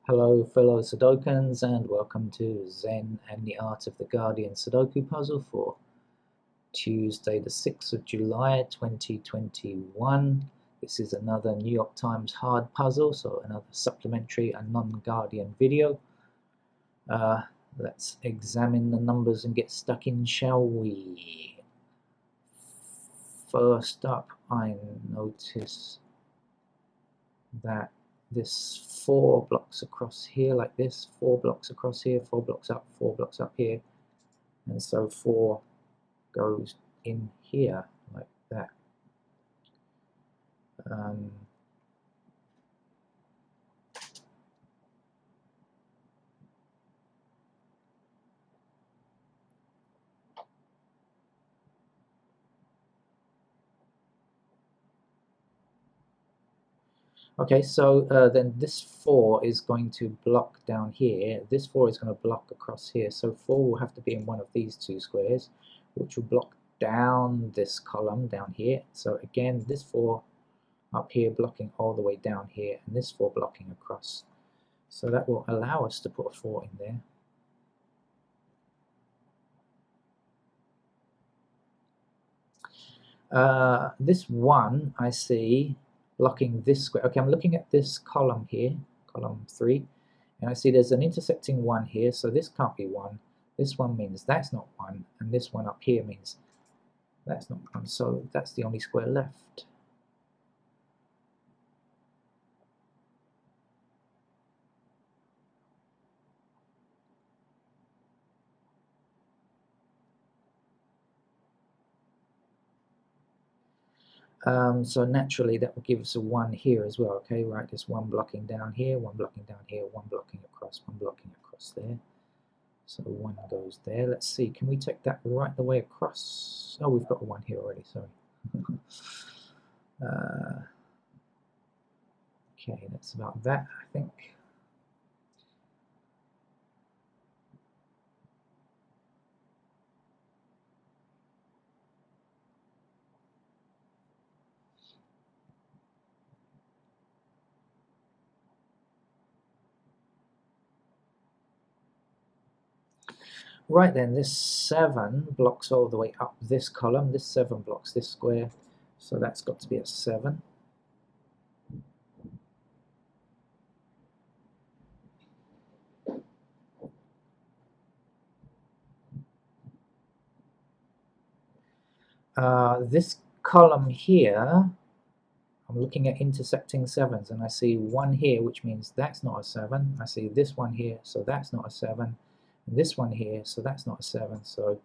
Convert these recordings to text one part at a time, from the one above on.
Hello fellow Sudokans and welcome to Zen and the Art of the Guardian Sudoku puzzle for Tuesday the 6th of July 2021. This is another New York Times hard puzzle, so another supplementary and non-Guardian video. Let's examine the numbers and get stuck in, shall we? First up, I notice that this 4 blocks across here like this, 4 blocks across here, 4 blocks up, 4 blocks up here, and so 4 goes in here like that. Okay, so then this 4 is going to block down here, this 4 is going to block across here, so 4 will have to be in one of these two squares, which will block down this column down here. So again, this 4 up here blocking all the way down here, and this 4 blocking across. So that will allow us to put a 4 in there. This 1 I see blocking this square. Okay, I'm looking at this column here, column 3, and I see there's an intersecting 1 here, so this can't be 1. This 1 means that's not 1, and this 1 up here means that's not 1, so that's the only square left. So naturally that will give us a 1 here as well, okay, right, there's 1 blocking down here, 1 blocking down here, 1 blocking across, 1 blocking across there. So 1 goes there. Let's see, can we take that right the way across? Oh, we've got a 1 here already, sorry. Okay, that's about that, I think. Right then, this 7 blocks all the way up this column. This 7 blocks this square, so that's got to be a 7. This column here, I'm looking at intersecting 7s, and I see 1 here, which means that's not a 7. I see this 1 here, so that's not a 7. And this 1 here, so that's not a 7. So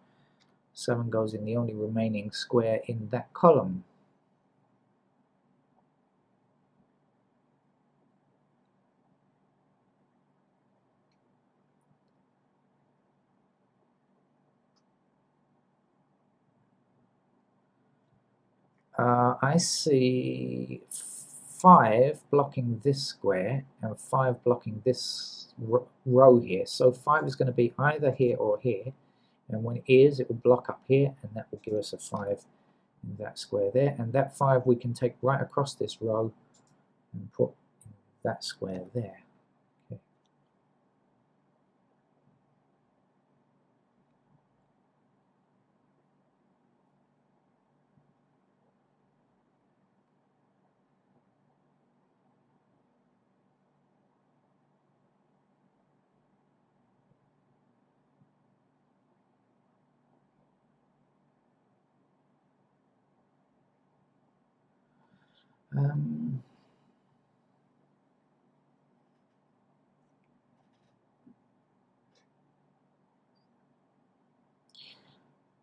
7 goes in the only remaining square in that column. I see 5 blocking this square and 5 blocking this row here. So 5 is going to be either here or here, and when it is, it will block up here, and that will give us a 5 in that square there. And that 5 we can take right across this row and put in that square there. Okay.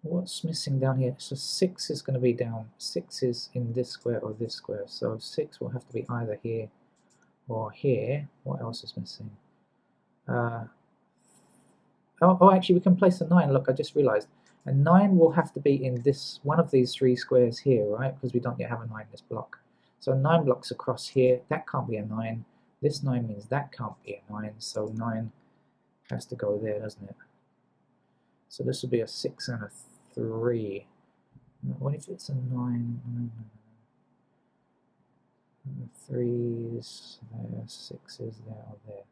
What's missing down here? So 6 is going to be down. 6 is in this square or this square. So 6 will have to be either here or here. What else is missing? Actually, we can place a 9. Look, I just realized. A 9 will have to be in this one of these 3 squares here, right? Because we don't yet have a 9 in this block. So 9 blocks across here. That can't be a 9. This 9 means that can't be a 9. So 9 has to go there, doesn't it? So this will be a 6 and a 3. What if it's a 9? 3's there, 6's there, or there.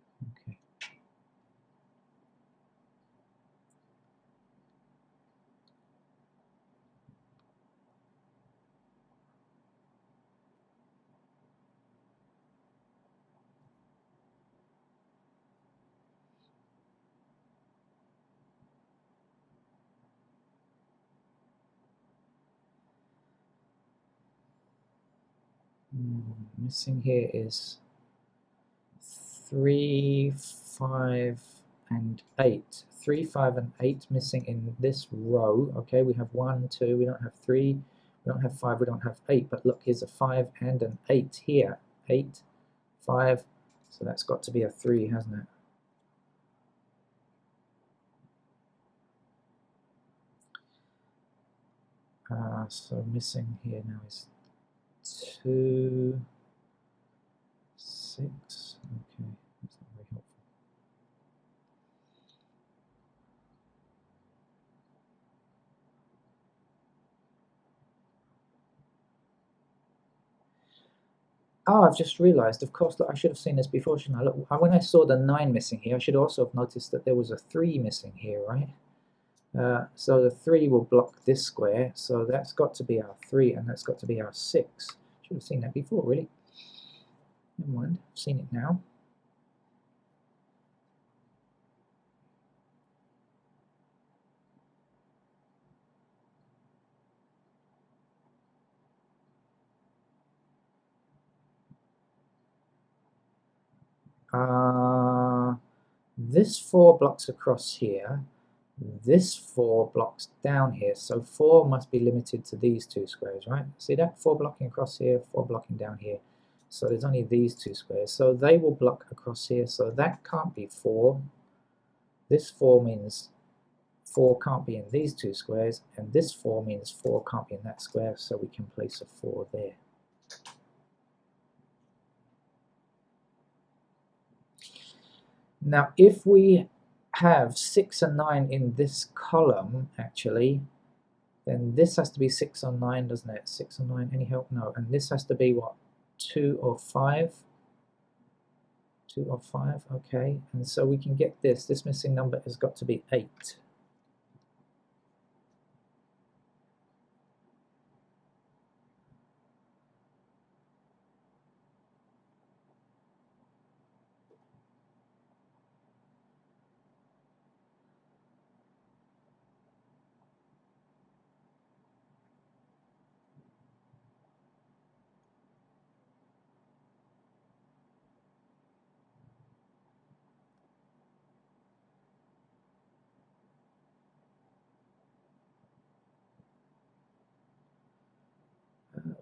Missing here is 3, 5, and 8. 3, 5, and 8 missing in this row. Okay, we have 1, 2, we don't have 3, we don't have 5, we don't have 8. But look, here's a 5 and an 8 here. 8, 5, so that's got to be a 3, hasn't it? So missing here now is 2, 6. Okay, that's not very helpful. Oh, I've just realised, of course, look, I should have seen this before, shouldn't I? Look, when I saw the 9 missing here, I should also have noticed that there was a 3 missing here, right? So the 3 will block this square, so that's got to be our 3, and that's got to be our 6. Should have seen that before, really. Never mind, I've seen it now. This 4 blocks across here, this 4 blocks down here, so 4 must be limited to these 2 squares, right? See that? 4 blocking across here, 4 blocking down here. So there's only these 2 squares, so they will block across here, so that can't be 4. This 4 means 4 can't be in these 2 squares, and this 4 means 4 can't be in that square, so we can place a 4 there. Now, if we have 6 and 9 in this column, actually, then this has to be 6 or 9, doesn't it? 6 or 9, any help? No. And this has to be what? 2 or 5? 2 or 5, okay. And so we can get this. This missing number has got to be 8.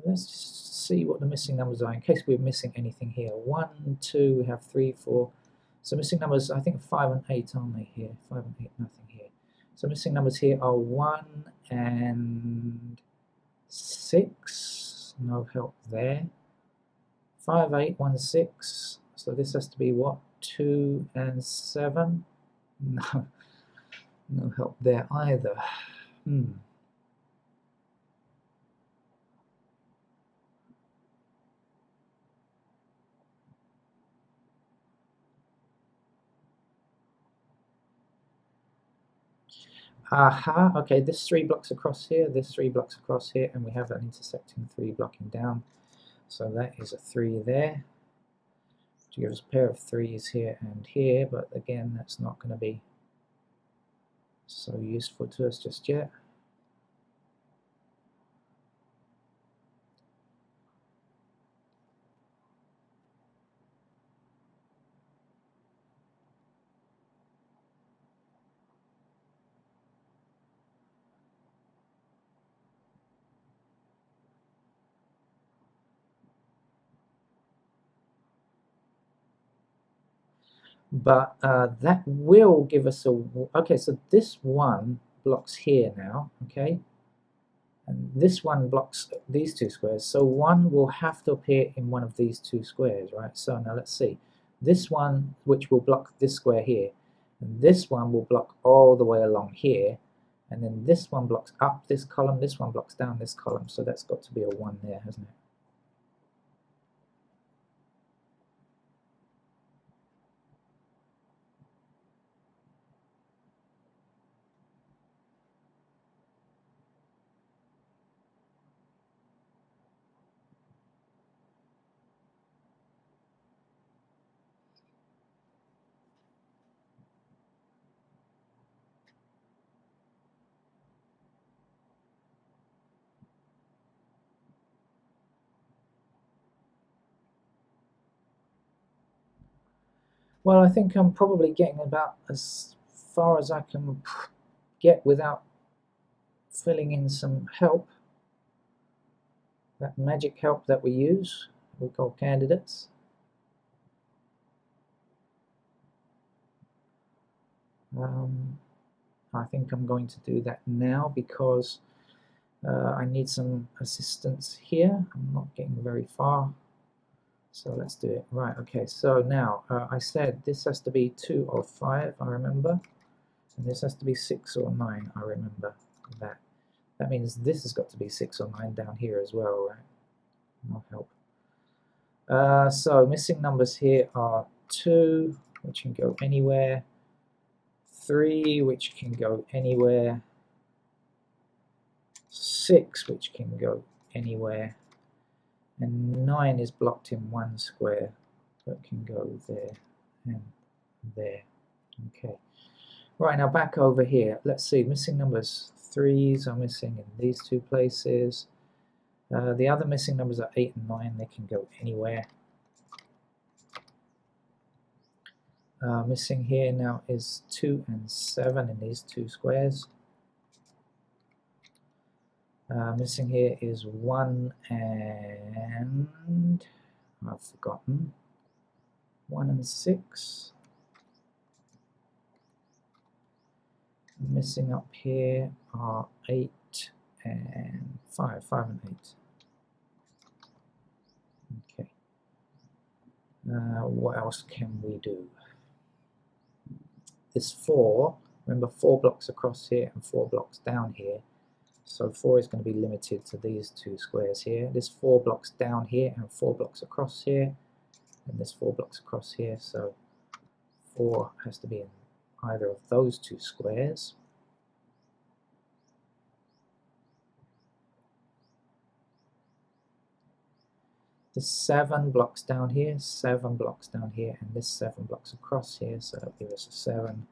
Let's just see what the missing numbers are in case we're missing anything here. 1, 2, we have 3, 4. So missing numbers, I think 5 and 8, aren't they here? 5 and 8, nothing here. So missing numbers here are 1 and 6. No help there. 5, 8, 1, 6. So this has to be what? 2 and 7? No, no help there either. Aha, okay, this 3 blocks across here, this 3 blocks across here, and we have an intersecting 3 blocking down. So that is a 3 there. To give us a pair of 3s here and here, but again, that's not going to be so useful to us just yet. But that will give us a, okay, so this 1 blocks here now, okay? And this one blocks these 2 squares, so 1 will have to appear in one of these 2 squares, right? So now let's see. This one, which will block this square here, and this one will block all the way along here, and then this one blocks up this column, this one blocks down this column, so that's got to be a 1 there, hasn't it? Well, I think I'm probably getting about as far as I can get without filling in some help. That magic help that we use, we call candidates. I think I'm going to do that now because I need some assistance here. I'm not getting very far. So let's do it. Right, okay, so now I said this has to be 2 or 5, I remember. And this has to be 6 or 9, I remember that. That means this has got to be 6 or 9 down here as well, right? I'll help. So missing numbers here are 2, which can go anywhere. 3, which can go anywhere. 6, which can go anywhere. And 9 is blocked in one square, but can go there and there. Okay. Right, now back over here. Let's see, missing numbers. 3s are missing in these two places. The other missing numbers are 8 and 9. They can go anywhere. Missing here now is 2 and 7 in these two squares. Missing here is 1 and... I've forgotten. 1 and 6. Missing up here are 8 and 5. 5 and 8. Okay. What else can we do? This 4, remember 4 blocks across here and 4 blocks down here. So 4 is going to be limited to these two squares here. This 4 blocks down here and 4 blocks across here. And this 4 blocks across here. So 4 has to be in either of those two squares. This 7 blocks down here, 7 blocks down here, and this 7 blocks across here, so that'll give us a 7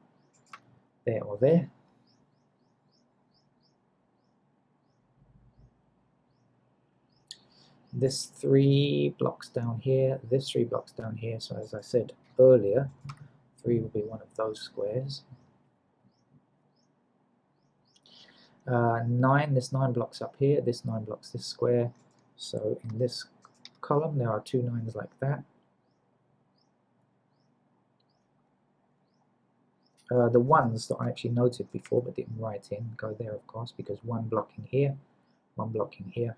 there or there. This 3 blocks down here, this 3 blocks down here, so as I said earlier, 3 will be one of those squares. 9, this 9 blocks up here, this 9 blocks this square, so in this column there are 2 9s like that. The ones that I actually noted before but didn't write in go there, of course, because 1 blocking here, 1 blocking here.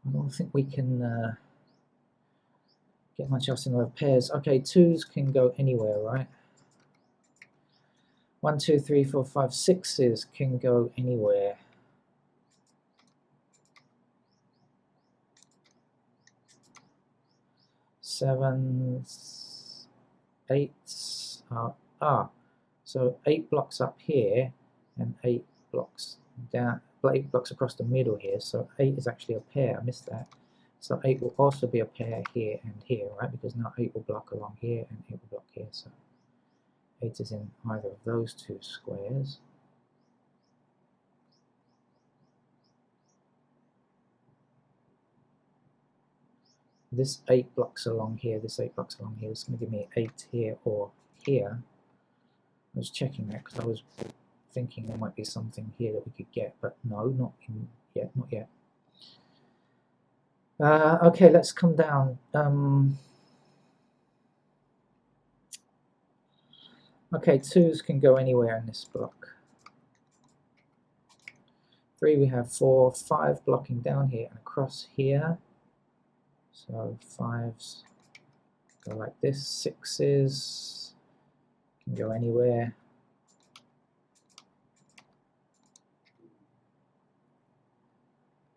I don't think we can get much else in the way of pairs. Okay, 2s can go anywhere, right? 1, 2, 3, 4, 5, 6s can go anywhere. 7s, 8s are so 8 blocks up here and 8 blocks down, 8 blocks across the middle here. So 8 is actually a pair. I missed that. So 8 will also be a pair here and here, right? Because now 8 will block along here and 8 will block here. So 8 is in either of those two squares. This 8 blocks along here, this 8 blocks along here. It's going to give me 8 here or here. I was checking that because I was thinking there might be something here that we could get, but no, not yet, not yet. Okay, let's come down. Okay, 2s can go anywhere in this block. 3 we have 4, 5 blocking down here and across here. So 5s go like this. 6s can go anywhere.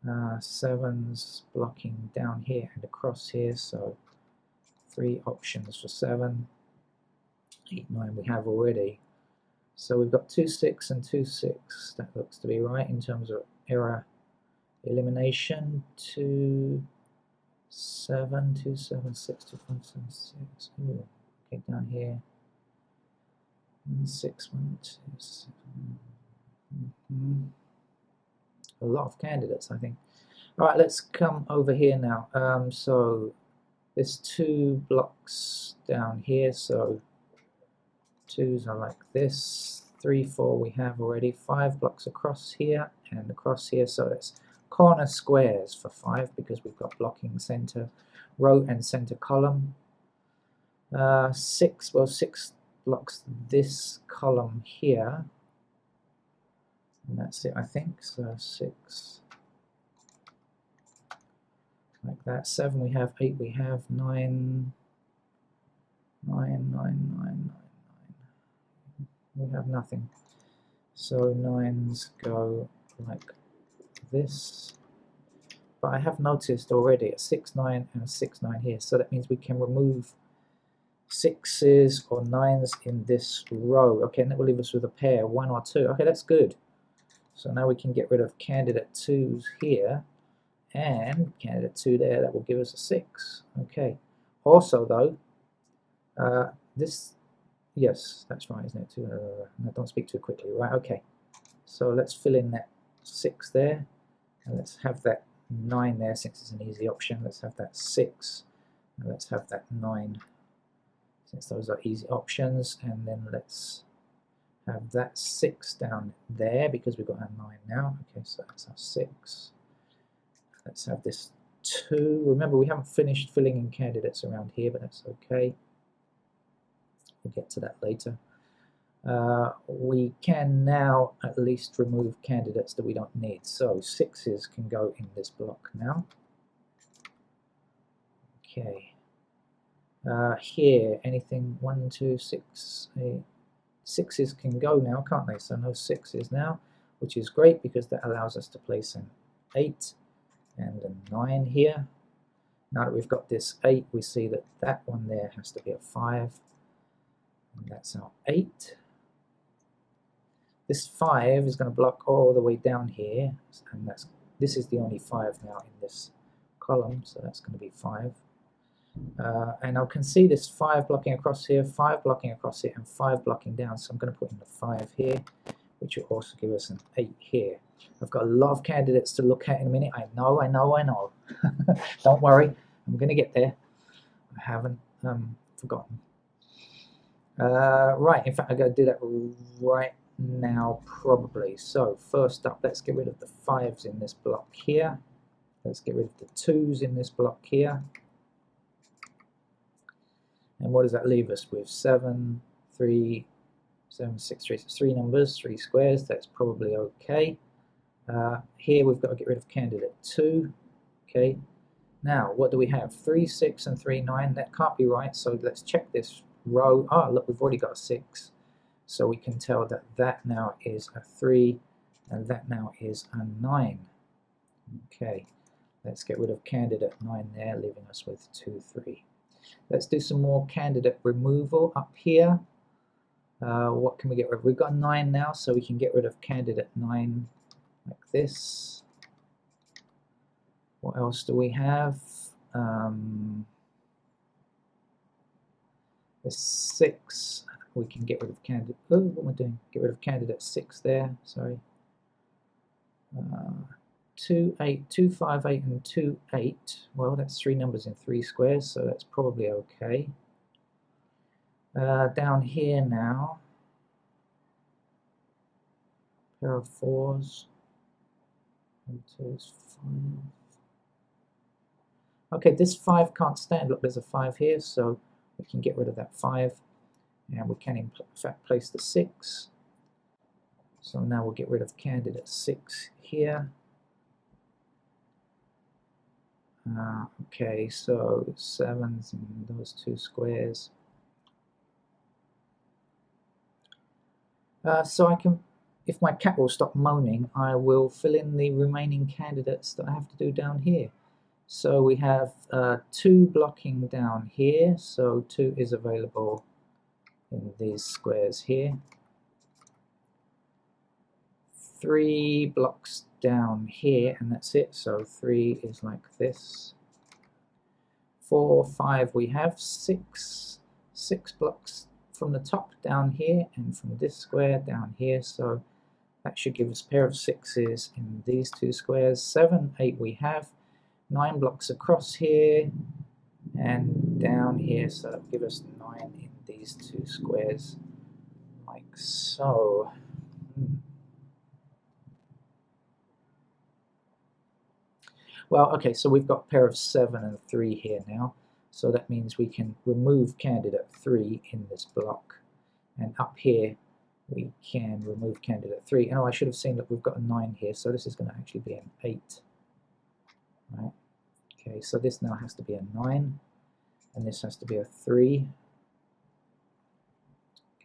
7s blocking down here and across here, so 3 options for 7. 8, 9 we have already. So we've got 2, 6 and 2, 6. That looks to be right in terms of error elimination. 2, 7, 2, 7, 6, 2, 5, 7, 6. Ooh, okay, down here. 6, 1, 2, 7. a lot of candidates, I think. All right, let's come over here now. So there's 2 blocks down here, so 2s are like this. 3, 4 we have already. 5 blocks across here and across here, so that's corner squares for 5 because we've got blocking center row and center column. 6, well, 6 blocks this column here, and that's it, I think. So 6 like that. 7 we have, 8 we have, 9, 9, 9, 9, 9. We have nothing. So 9s go like this. But I have noticed already a 6, 9 and a 6, 9 here. So that means we can remove 6s or 9s in this row. Okay, and that will leave us with a pair, 1 or 2. Okay, that's good. So now we can get rid of candidate 2s here and candidate 2 there. That will give us a 6. Okay. Also though, this, yes, that's right, isn't it? No, don't speak too quickly. Right, okay. So let's fill in that 6 there, and let's have that 9 there since it's an easy option. Let's have that 6, and let's have that 9 since those are easy options, and then let's have that 6 down there because we've got our 9 now. Okay, so that's our 6. Let's have this 2. Remember, we haven't finished filling in candidates around here, but that's okay. We'll get to that later. We can now at least remove candidates that we don't need. So 6s can go in this block now. Okay. Here, anything 1, 2, 6, 8. 6s can go now, can't they? So no 6s now, which is great because that allows us to place an 8 and a 9 here. Now that we've got this 8, we see that that one there has to be a 5. And that's our 8. This 5 is going to block all the way down here, and this is the only 5 now in this column, so that's going to be 5. And I can see this 5 blocking across here, 5 blocking across here, and 5 blocking down, so I'm going to put in the 5 here, which will also give us an 8 here. I've got a lot of candidates to look at in a minute. I know. Don't worry, I'm going to get there. I haven't forgotten. Right, in fact, I'm going to do that right now probably. So first up, let's get rid of the 5s in this block here. Let's get rid of the 2s in this block here. And what does that leave us with? 7, 3, 7, 6, 3. So 3 numbers, 3 squares. That's probably okay. Here we've got to get rid of candidate 2. Okay. Now, what do we have? 3, 6, and 3, 9. That can't be right. So let's check this row. Ah, look, we've already got a 6. So we can tell that that now is a 3, and that now is a 9. Okay. Let's get rid of candidate 9 there, leaving us with 2, 3. Let's do some more candidate removal up here. What can we get rid of? We've got 9 now, so we can get rid of candidate 9 like this. What else do we have? The 6. We can get rid of candidate. Oh, what am I doing? Get rid of candidate 6 there. Sorry. 2, 8, 2, 5, 8, and 2, 8. Well, that's 3 numbers in 3 squares, so that's probably okay. Down here now, pair of 4s, 1, 2, 5. Okay, this 5 can't stand. Look, there's a 5 here, so we can get rid of that 5, and we can in fact place the 6. So now we'll get rid of candidate 6 here. Okay, so 7s in those 2 squares. So I can, if my cat will stop moaning, I will fill in the remaining candidates that I have to do down here. So we have 2 blocking down here, so 2 is available in these squares here. 3 blocks down here, and that's it, so 3 is like this. 4, 5 we have, 6 blocks from the top down here, and from this square down here, so That should give us a pair of 6s in these two squares. 7, 8 we have. 9 blocks across here and down here, so that'll give us 9 in these two squares, like so. Well, okay, so we've got a pair of 7 and 3 here now, so that means we can remove candidate 3 in this block, and up here we can remove candidate 3. Oh, I should have seen that we've got a 9 here, so this is going to actually be an 8. Right? Okay, so this now has to be a 9, and this has to be a 3.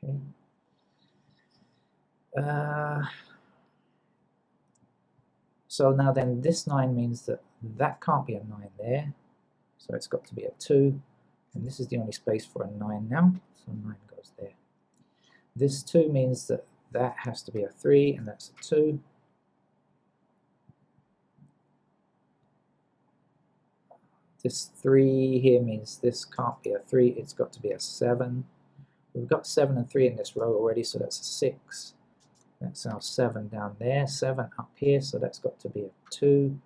Okay. So now then, this 9 means that that can't be a 9 there, so it's got to be a 2, and this is the only space for a 9 now, so 9 goes there. This 2 means that that has to be a 3, and that's a 2. This 3 here means this can't be a 3, it's got to be a 7. We've got 7 and 3 in this row already, so that's a 6. That's our 7 down there, 7 up here, so that's got to be a 2.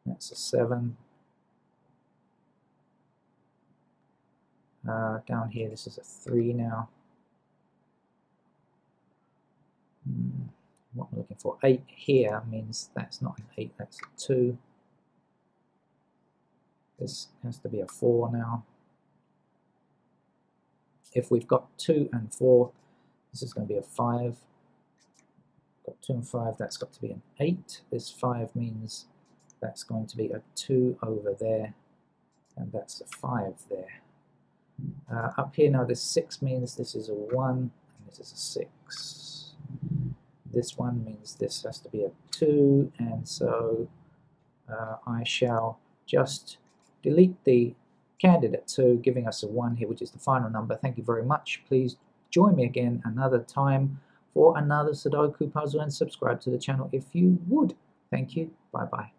That's a 7. Down here, this is a 3 now. What I'm looking for, 8 here means that's not an 8, that's a 2. This has to be a 4 now. If we've got 2 and 4, this is going to be a 5. Got 2 and 5, that's got to be an 8. This 5 means that's going to be a 2 over there, and that's a 5 there. Up here now, this 6 means this is a 1, and this is a 6. This one means this has to be a 2, and so I shall just delete the candidate 2, giving us a 1 here, which is the final number. Thank you very much. Please join me again another time for another Sudoku puzzle, and subscribe to the channel if you would. Thank you. Bye-bye.